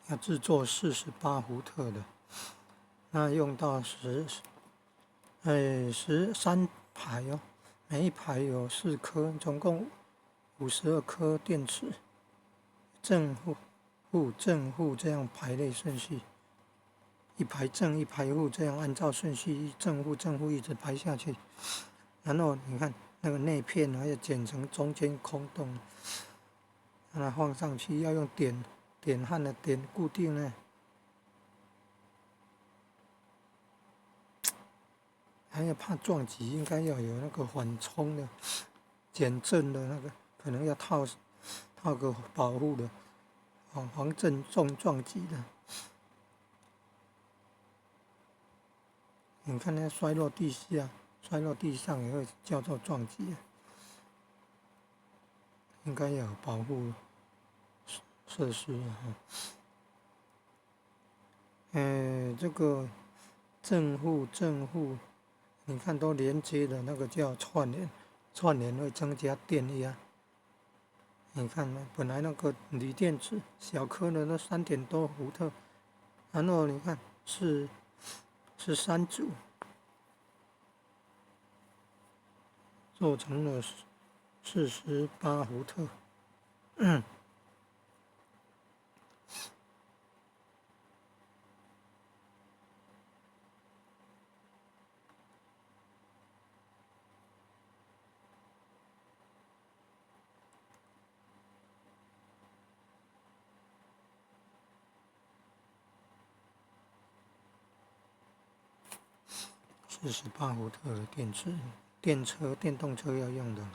要制作48伏特的，那用到13排哦，每一排有4颗，总共52颗电池，正负这样排列顺序，一排正一排负，这样按照顺序正负一直排下去。然后你看那个内片还要剪成中间空洞，让它放上去，要用点焊的点固定呢。还要怕撞击，应该要有那个缓冲的、减震的那个，可能要套个保护的，防震撞击的。你看它摔落地上也会叫做撞击，应该要有保护设施。这个正负，你看都连接的那个叫串联会增加电压。你看本来那个锂电池小颗的那3点多伏特，然后你看是3组，做成了48伏特。48伏特的电池，电动车要用的。